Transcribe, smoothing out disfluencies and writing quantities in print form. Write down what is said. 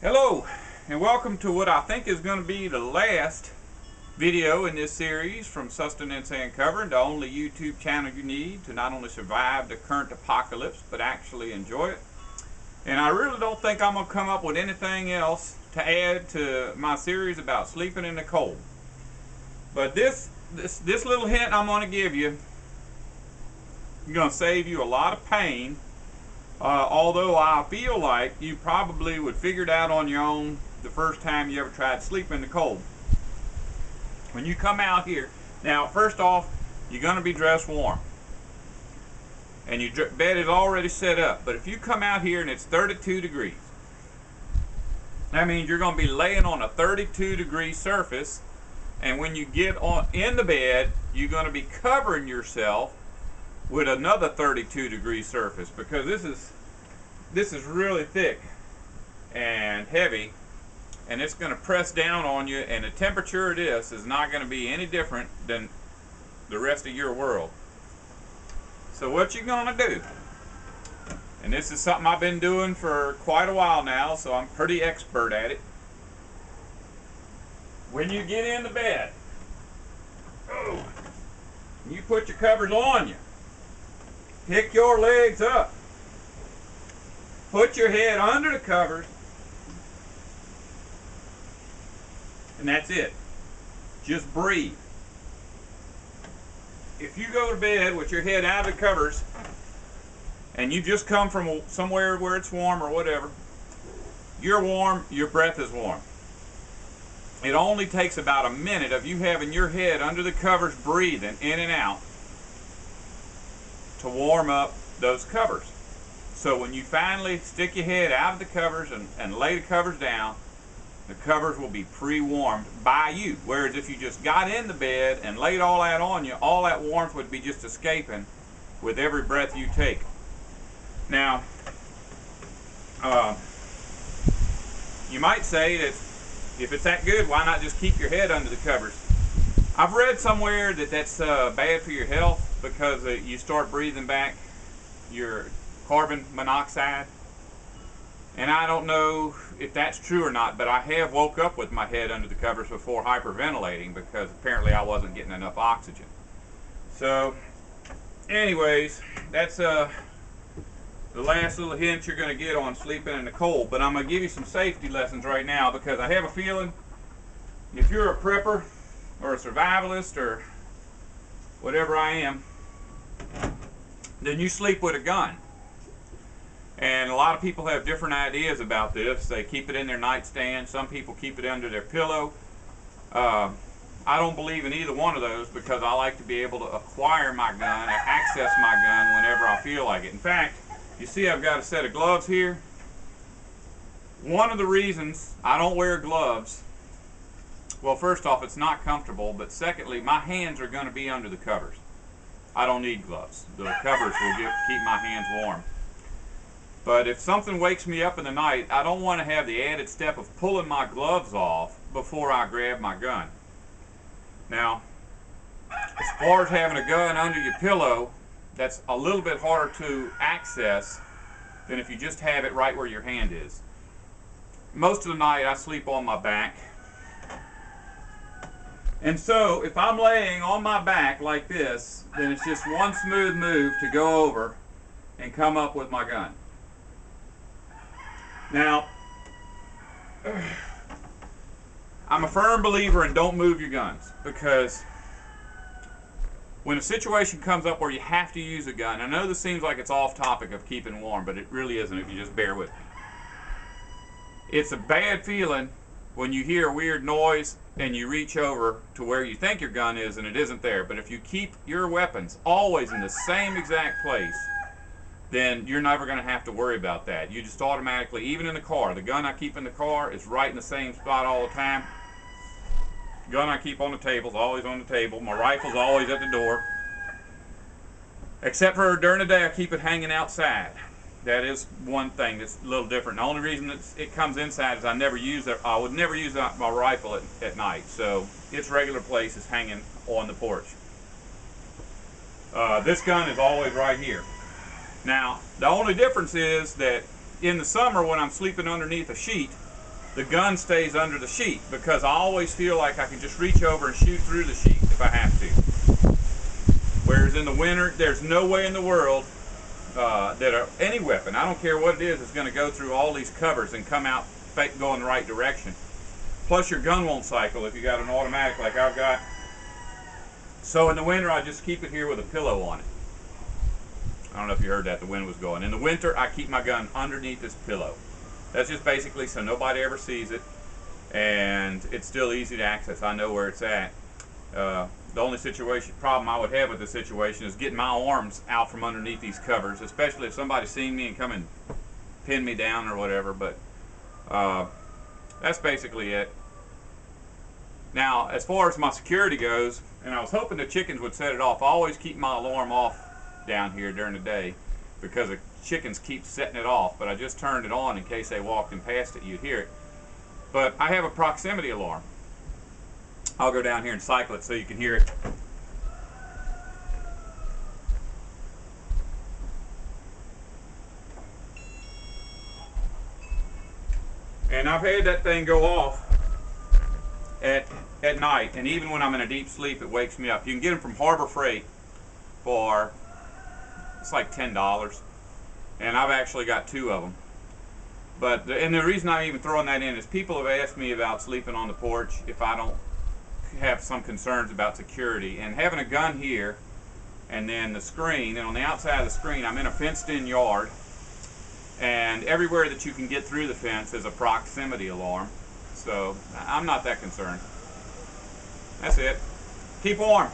Hello, and welcome to what I think is going to be the last video in this series from Sustenance and Covering, the only YouTube channel you need to not only survive the current apocalypse, but actually enjoy it. And I really don't think I'm going to come up with anything else to add to my series about sleeping in the cold. But this little hint I'm going to give you is going to save you a lot of pain. Although I feel like you probably would figure it out on your own the first time you ever tried to sleep in the cold. When you come out here, now first off, you're going to be dressed warm. And your bed is already set up. But if you come out here and it's 32 degrees, that means you're going to be laying on a 32 degree surface. And when you get in the bed, you're going to be covering yourself with another 32 degree surface, because this is really thick and heavy, and it's going to press down on you, and the temperature of this is not going to be any different than the rest of your world. So what you're going to do, and this is something I've been doing for quite a while now, so I'm pretty expert at it. When you get in the bed, you put your covers on you. Pick your legs up. Put your head under the covers. And that's it. Just breathe. If you go to bed with your head out of the covers, and you just come from somewhere where it's warm or whatever, you're warm, your breath is warm. It only takes about a minute of you having your head under the covers breathing in and out to warm up those covers. So when you finally stick your head out of the covers and lay the covers down, the covers will be pre-warmed by you. Whereas if you just got in the bed and laid all that on you, all that warmth would be just escaping with every breath you take. Now, you might say that if it's that good, why not just keep your head under the covers? I've read somewhere that that's bad for your health, because you start breathing back your carbon monoxide. And I don't know if that's true or not, but I have woke up with my head under the covers before hyperventilating, because apparently I wasn't getting enough oxygen. So anyways, that's the last little hint you're going to get on sleeping in the cold. But I'm going to give you some safety lessons right now, because I have a feeling if you're a prepper or a survivalist or whatever I am, then you sleep with a gun. And a lot of people have different ideas about this. They keep it in their nightstand. Some people keep it under their pillow. I don't believe in either one of those, because I like to be able to acquire my gun and access my gun whenever I feel like it. In fact, you see I've got a set of gloves here. One of the reasons I don't wear gloves, well, first off, it's not comfortable, but secondly, my hands are going to be under the covers. I don't need gloves. The covers will keep my hands warm. But if something wakes me up in the night, I don't want to have the added step of pulling my gloves off before I grab my gun. Now, as far as having a gun under your pillow, that's a little bit harder to access than if you just have it right where your hand is. Most of the night I sleep on my back. And so if I'm laying on my back like this, then it's just one smooth move to go over and come up with my gun. Now, I'm a firm believer in don't move your guns, because when a situation comes up where you have to use a gun, I know this seems like it's off topic of keeping warm, but it really isn't if you just bear with me. It's a bad feeling when you hear a weird noise and you reach over to where you think your gun is and it isn't there. But if you keep your weapons always in the same exact place, then you're never going to have to worry about that. You just automatically, even in the car, the gun I keep in the car is right in the same spot all the time. The gun I keep on the table is always on the table. My rifle's always at the door. Except for during the day, I keep it hanging outside. That is one thing that's a little different. The only reason it comes inside is I never use it. I would never use my rifle at night, so its regular place is hanging on the porch. This gun is always right here. Now, the only difference is that in the summer when I'm sleeping underneath a sheet, the gun stays under the sheet, because I always feel like I can just reach over and shoot through the sheet if I have to. Whereas in the winter, there's no way in the world that any weapon, I don't care what it is going to go through all these covers and come out going the right direction. Plus your gun won't cycle if you got an automatic like I've got. So in the winter, I just keep it here with a pillow on it. I don't know if you heard that, the wind was going. In the winter, I keep my gun underneath this pillow. That's just basically so nobody ever sees it, and it's still easy to access. I know where it's at. The only problem I would have with the situation is getting my arms out from underneath these covers, especially if somebody's seen me and come and pin me down or whatever. But that's basically it. Now, as far as my security goes, and I was hoping the chickens would set it off. I always keep my alarm off down here during the day because the chickens keep setting it off, but I just turned it on in case they walked in past it, you'd hear it. But I have a proximity alarm. I'll go down here and cycle it so you can hear it. And I've had that thing go off at night, and even when I'm in a deep sleep, it wakes me up. You can get them from Harbor Freight for, it's like $10, and I've actually got 2 of them. But and the reason I'm even throwing that in is people have asked me about sleeping on the porch if I don't have some concerns about security, and having a gun here and then the screen, and on the outside of the screen I'm in a fenced-in yard, and everywhere that you can get through the fence is a proximity alarm, so I'm not that concerned. That's it. Keep warm.